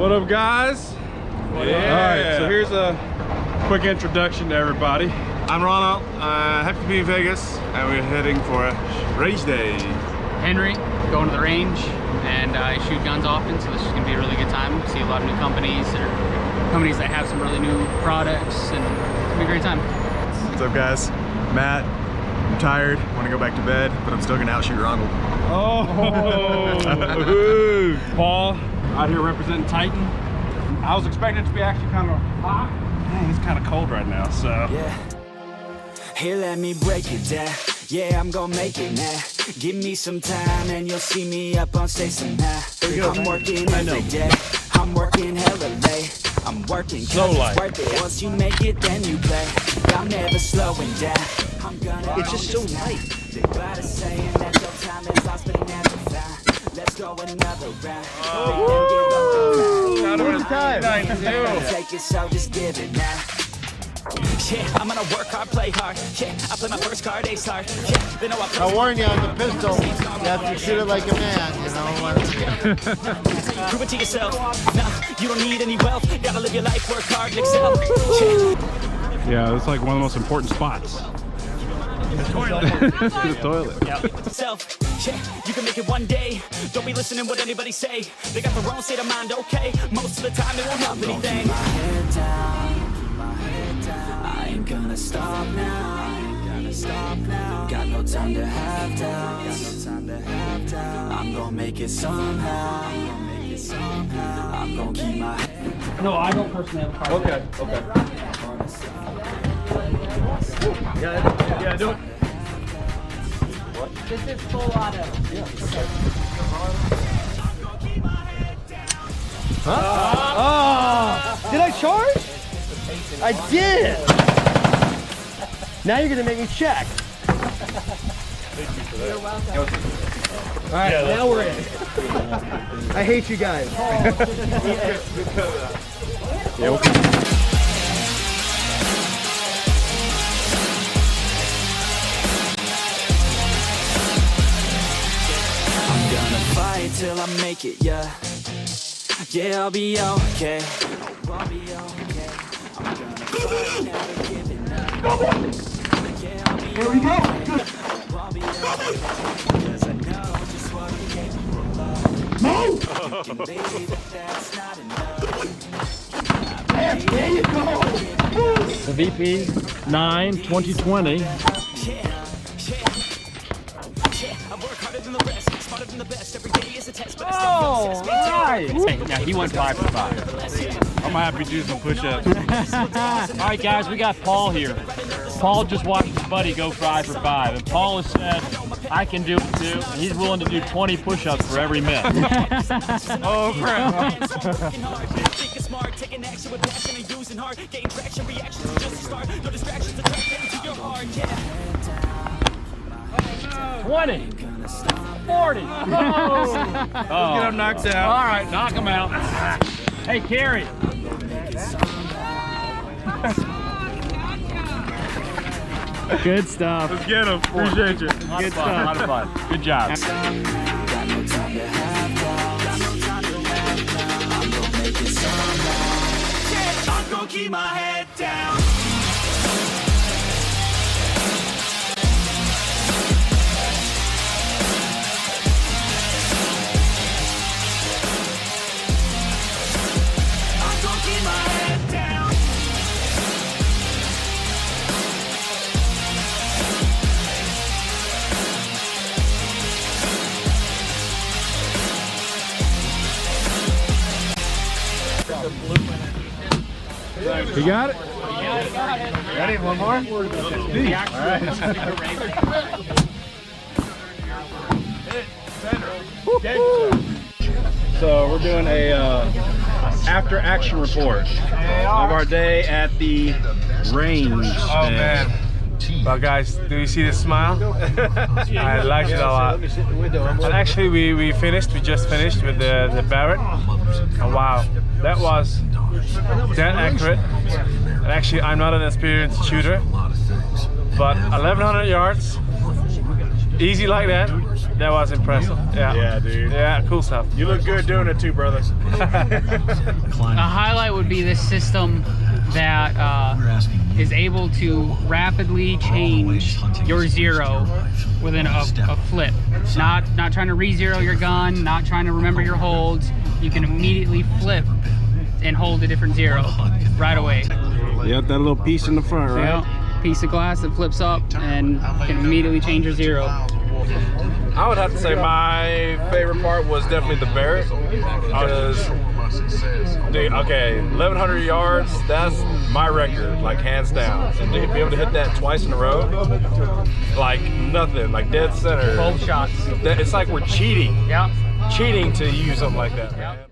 What up, guys? Yeah. Alright, so here's a quick introduction to everybody. I'm Ronald. Happy to be in Vegas, and we're heading for a race day. Henry, going to the range, and I shoot guns often, so this is going to be a really good time. See a lot of new companies, or companies that have some really new products, and it's going to be a great time. What's up, guys? Matt. I'm tired, want to go back to bed, but I'm still going to outshoot Ronald. Oh! Paul, out here representing Titan. I was expecting it to be actually kind of hot. Man, it's kind of cold right now, so. Yeah. Here, let me break it down. Yeah, I'm gonna make it now. Give me some time and you'll see me up on stage somehow. I'm working every day. I'm working hella late. I'm working cause it's worth it. Once you make it, then you play. I'm never slowing down. I'm gonna it's just so light. They gotta saying that your time is lost, but never found. Let's go another round. Take it, so just give it now. Yeah, I'm gonna work hard, play hard. Yeah, I play my first card, ace hard. Yeah, they know I warn you on the pistol. You have to shoot it like a man, you know. Prove it to yourself. Nah, you don't need any wealth. Gotta live your life, work hard, and excel. Yeah, it's like one of the most important spots. The toilet. Yeah, you can make it one day. Don't be listening what anybody say. They got the wrong state of mind, okay? Most of the time it won't help anything. Keep my head down. I ain't gonna stop now. Got no time to have doubts. I'm gonna make it somehow. I'm gonna keep my head. No, I don't personally have a car. Okay. Yeah, do it. This is full auto. Did I charge? I did! Now you're gonna make me check. You're welcome. Alright, now we're in. I hate you guys. Yeah, okay. Fight till I make it, yeah. Yeah, I'll be okay. I'll be okay. I'm gonna fight, never giving up. Yeah, I'll be okay. I'll be okay. Cause I know just what I'm capable of. You can believe that that's not enough. There you go! The VP 9 2020. Yeah. I work harder than the rest. Smarter than the best. Every day is a test, but Oh, nice! Yeah, he went 5 for 5. I'm happy to do some push-ups. All right, guys, we got Paul here. Paul just watched his buddy go 5 for 5, and Paul has said, I can do it too. And he's willing to do 20 push-ups for every miss. Oh, crap. Thinking smart, taking action with passion and using heart. Getting traction, reactions just to start. No distractions, attract into your heart, yeah. 20. 40. Oh. Get him knocked out. All right, knock him out. Hey, Carrie. Good stuff. Let's get him. Appreciate you. Good stuff. A lot of fun. Good job. Got no time to have doubts. I'm gonna make it somehow. Yeah, I'm gonna keep my head down. I'm gonna keep my head down. You got it? Ready? One more? So we're doing a after action report of our day at the range. Oh man. Well guys, do you see the smile? I like it a lot. And actually we just finished with the Barrett. And wow, that was that accurate. And actually I'm not an experienced shooter, but 1100 yards, easy like that, That was impressive. Yeah. Yeah, dude. Yeah, cool stuff. You look good doing it too, brother. A highlight would be this system that is able to rapidly change your zero within a flip. Not trying to re-zero your gun, not trying to remember your holds. You can immediately flip and hold a different zero right away. Yep, that little piece in the front, right? Yep, piece of glass that flips up and can immediately change your zero. I would have to say my favorite part was definitely the Barrett, because, dude, okay, 1,100 yards, that's my record, like hands down. And to be able to hit that twice in a row, like nothing, like dead center. Both shots. It's like we're cheating. Yep. Cheating to use something like that. Yep.